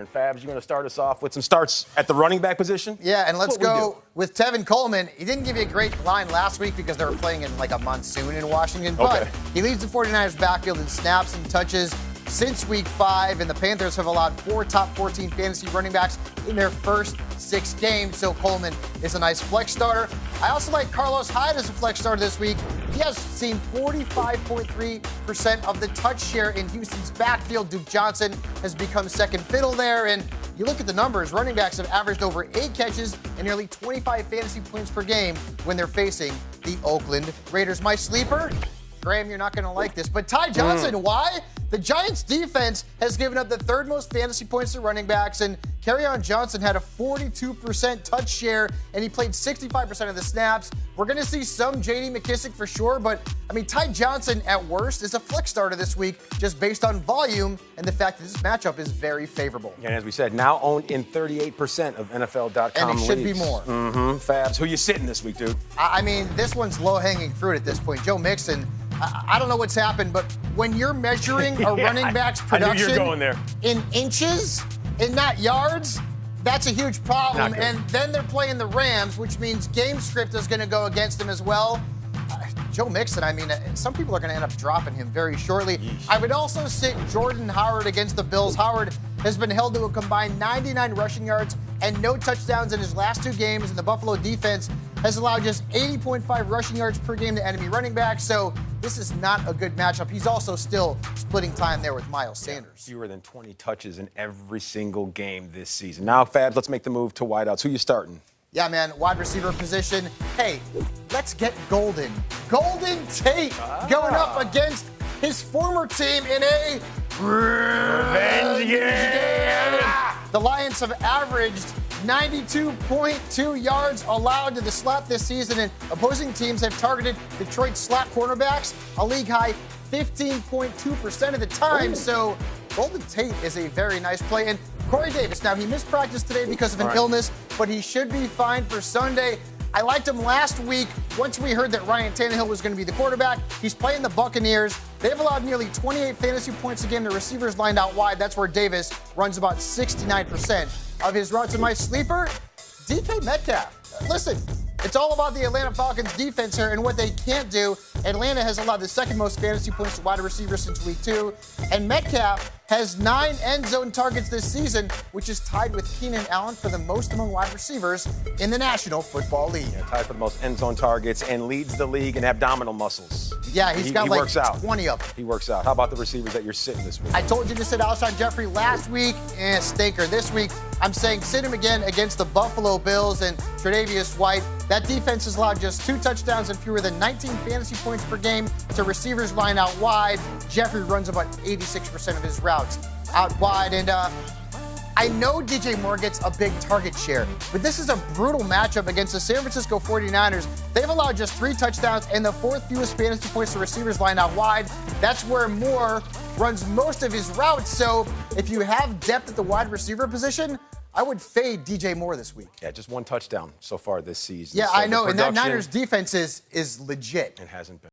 And Fabs, you're going to start us off with some starts at the running back position? Yeah, and let's go with Tevin Coleman. He didn't give you a great line last week because they were playing in like a monsoon in Washington, but he leads the 49ers backfield in snaps and touches since week 5, and the Panthers have allowed 4 top 14 fantasy running backs in their first 6 games, so Coleman is a nice flex starter. I also like Carlos Hyde as a flex starter this week. He has seen 45.3% of the touch share in Houston's backfield. Duke Johnson has become second fiddle there, and you look at the numbers, running backs have averaged over 8 catches and nearly 25 fantasy points per game when they're facing the Oakland Raiders. My sleeper, Graham, you're not going to like this, but Ty Johnson. Why? The Giants' defense has given up the 3rd most fantasy points to running backs, and Kerryon Johnson had a 42% touch share, and he played 65% of the snaps. We're going to see some J.D. McKissic for sure, but, I mean, Ty Johnson, at worst, is a flex starter this week just based on volume and the fact that this matchup is very favorable. And as we said, now owned in 38% of NFL.com And it should leagues. be more. Fabs, who you sitting this week, dude? I mean, this one's low-hanging fruit at this point. Joe Mixon, I don't know what's happened, but when you're measuring a running back's production in inches and not yards, that's a huge problem. And then they're playing the Rams, which means game script is going to go against them as well. Joe Mixon, I mean, some people are going to end up dropping him very shortly. I would also sit Jordan Howard against the Bills. Howard has been held to a combined 99 rushing yards and no touchdowns in his last 2 games, and the Buffalo defense has allowed just 80.5 rushing yards per game to enemy running backs, so this is not a good matchup. He's also still splitting time there with Myles Sanders. Fewer than 20 touches in every single game this season. Now, Fabs, let's make the move to wideouts. Who you starting? Yeah, man, wide receiver position. Hey, let's get Golden. Golden Tate going up against his former team in a revenge game. The Lions have averaged 92.2 yards allowed to the slot this season, and opposing teams have targeted Detroit's slot cornerbacks a league-high 15.2% of the time. So Golden Tate is a very nice play. And Corey Davis, now he missed practice today because of an illness, but he should be fine for Sunday. I liked him last week once we heard that Ryan Tannehill was going to be the quarterback. He's playing the Buccaneers. They've allowed nearly 28 fantasy points a game to receivers lined out wide. That's where Davis runs about 69% of his routes. And my sleeper, DK Metcalf. Listen, it's all about the Atlanta Falcons defense here and what they can't do. Atlanta has allowed the 2nd most fantasy points to wide receivers since week 2. And Metcalf has 9 end zone targets this season, which is tied with Keenan Allen for the most among wide receivers in the National Football League. Yeah, tied for the most end zone targets and leads the league in abdominal muscles. Yeah, he works out. 20 of them. He works out. How about the receivers that you're sitting this week? I told you to sit Alshon Jeffery last week, and stinker. This week, I'm saying sit him again against the Buffalo Bills and Tre'Davious White. That defense has allowed just 2 touchdowns and fewer than 19 fantasy points per game to receivers lined out wide. Jeffrey runs about 86% of his routes out wide. And I know DJ Moore gets a big target share, but this is a brutal matchup against the San Francisco 49ers. They've allowed just 3 touchdowns and the 4th fewest fantasy points to receivers lined out wide. That's where Moore runs most of his routes. So if you have depth at the wide receiver position, I would fade DJ Moore this week. Yeah, just 1 touchdown so far this season. Yeah, so I know, and that Niners defense is legit. It hasn't been.